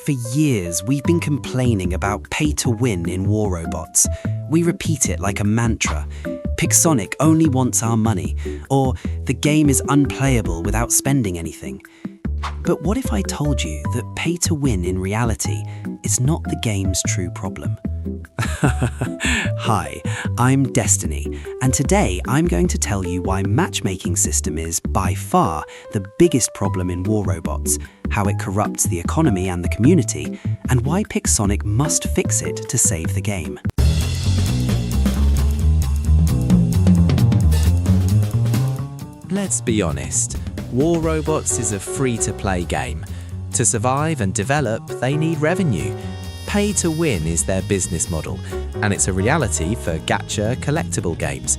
For years, we've been complaining about pay-to-win in warrobots. We repeat it like a mantra. Pixonic only wants our money, or the game is unplayable without spending anything. But what if I told you that pay-to-win in reality is not the game's true problem? Hi, I'm Destiny, and today I'm going to tell you why matchmaking system is, by far, the biggest problem in warrobots, how it corrupts the economy and the community, and why Pixonic must fix it to save the game. Let's be honest, warrobots is a free-to-play game. To survive and develop, they need revenue. Pay to win is their business model, and it's a reality for gacha collectible games.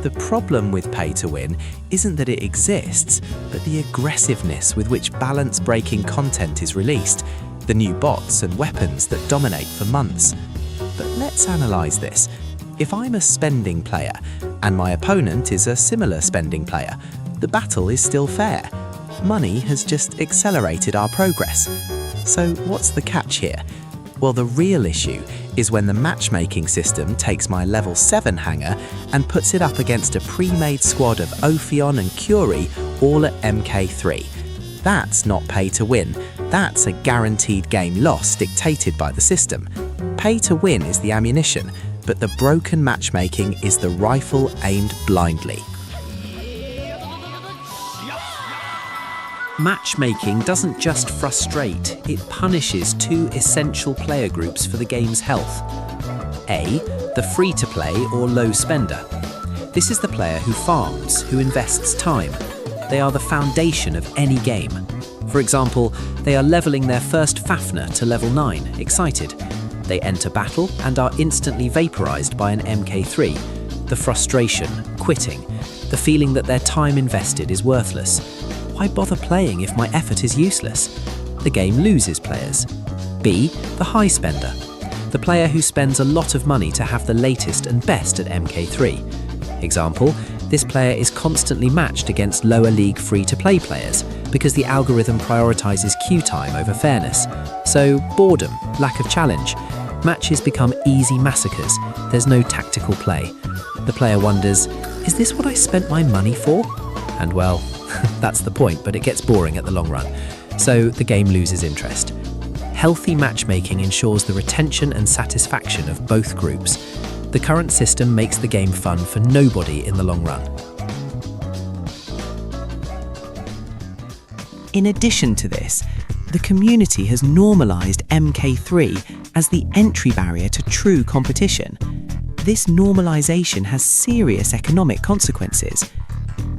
The problem with pay to win isn't that it exists, but the aggressiveness with which balance-breaking content is released, the new bots and weapons that dominate for months. But let's analyse this. If I'm a spending player, and my opponent is a similar spending player, the battle is still fair. Money has just accelerated our progress. So what's the catch here? Well, the real issue is when the matchmaking system takes my level 7 hanger and puts it up against a pre-made squad of Ophion and Curie all at MK3. That's not pay to win, that's a guaranteed game loss dictated by the system. Pay to win is the ammunition, but the broken matchmaking is the rifle aimed blindly. Matchmaking doesn't just frustrate, it punishes two essential player groups for the game's health. A, the free-to-play or low spender. This is the player who farms, who invests time. They are the foundation of any game. For example, they are leveling their first Fafnir to level 9, excited. They enter battle and are instantly vaporized by an MK3. The frustration, quitting, the feeling that their time invested is worthless. Why bother playing if my effort is useless? The game loses players. B, the high spender. The player who spends a lot of money to have the latest and best at MK3. Example, this player is constantly matched against lower league free-to-play players because the algorithm prioritizes queue time over fairness. So boredom, lack of challenge. Matches become easy massacres. There's no tactical play. The player wonders, is this what I spent my money for? And well, that's the point, but it gets boring at the long run. So the game loses interest. Healthy matchmaking ensures the retention and satisfaction of both groups. The current system makes the game fun for nobody in the long run. In addition to this, the community has normalised MK3 as the entry barrier to true competition. This normalisation has serious economic consequences.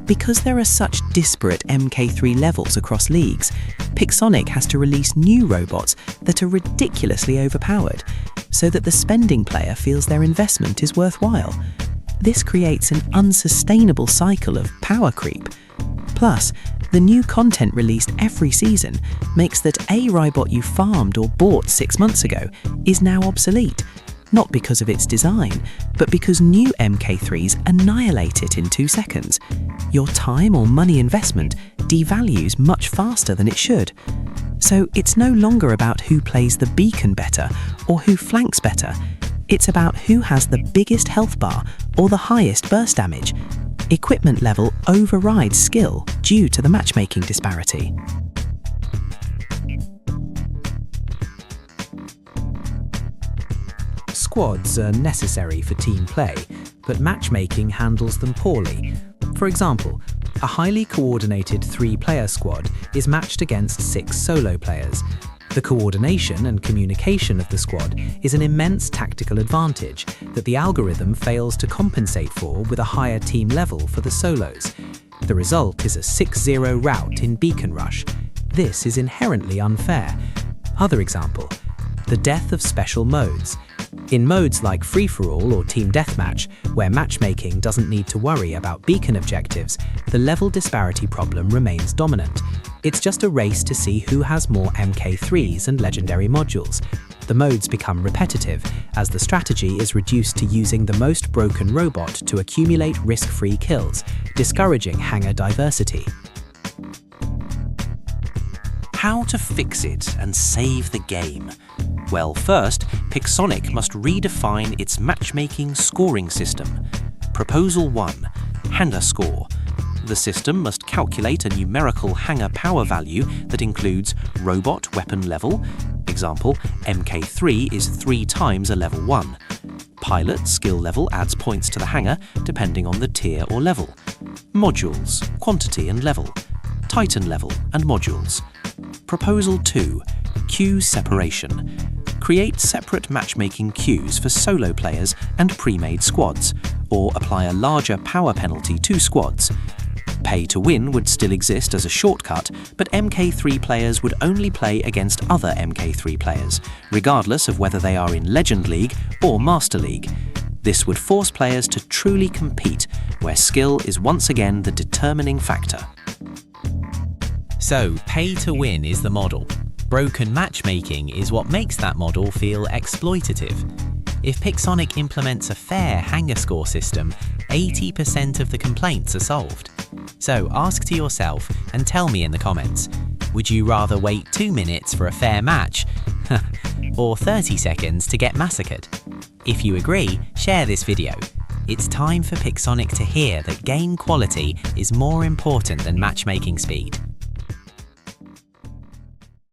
Because there are such disparate MK3 levels across leagues, Pixonic has to release new robots that are ridiculously overpowered, so that the spending player feels their investment is worthwhile. This creates an unsustainable cycle of power creep. Plus, the new content released every season makes that a robot you farmed or bought 6 months ago is now obsolete, not because of its design, but because new MK3s annihilate it in 2 seconds. Your time or money investment devalues much faster than it should. So it's no longer about who plays the beacon better or who flanks better. It's about who has the biggest health bar or the highest burst damage. Equipment level overrides skill due to the matchmaking disparity. Squads are necessary for team play, but matchmaking handles them poorly. For example, a highly coordinated 3-player squad is matched against 6 solo players. The coordination and communication of the squad is an immense tactical advantage that the algorithm fails to compensate for with a higher team level for the solos. The result is a 6-0 rout in Beacon Rush. This is inherently unfair. Other example, the death of special modes. In modes like free-for-all or team deathmatch, where matchmaking doesn't need to worry about beacon objectives, the level disparity problem remains dominant. It's just a race to see who has more MK3s and legendary modules. The modes become repetitive, as the strategy is reduced to using the most broken robot to accumulate risk-free kills, discouraging hanger diversity. how to fix it and save the game? Well, first, Pixonic must redefine its matchmaking scoring system. Proposal 1. Hanger score. The system must calculate a numerical hanger power value that includes robot weapon level. Example, MK3 is 3 times a level 1. Pilot skill level adds points to the hanger depending on the tier or level. Modules, quantity and level. Titan level and modules. Proposal 2. Queue separation. Create separate matchmaking queues for solo players and pre-made squads, or apply a larger power penalty to squads. Pay to win would still exist as a shortcut, but MK3 players would only play against other MK3 players, regardless of whether they are in Legend League or Master League. This would force players to truly compete, where skill is once again the determining factor. So, pay to win is the model. Broken matchmaking is what makes that model feel exploitative. If Pixonic implements a fair hanger score system, 80% of the complaints are solved. So ask to yourself and tell me in the comments, would you rather wait 2 minutes for a fair match or 30 seconds to get massacred? If you agree, share this video. It's time for Pixonic to hear that game quality is more important than matchmaking speed.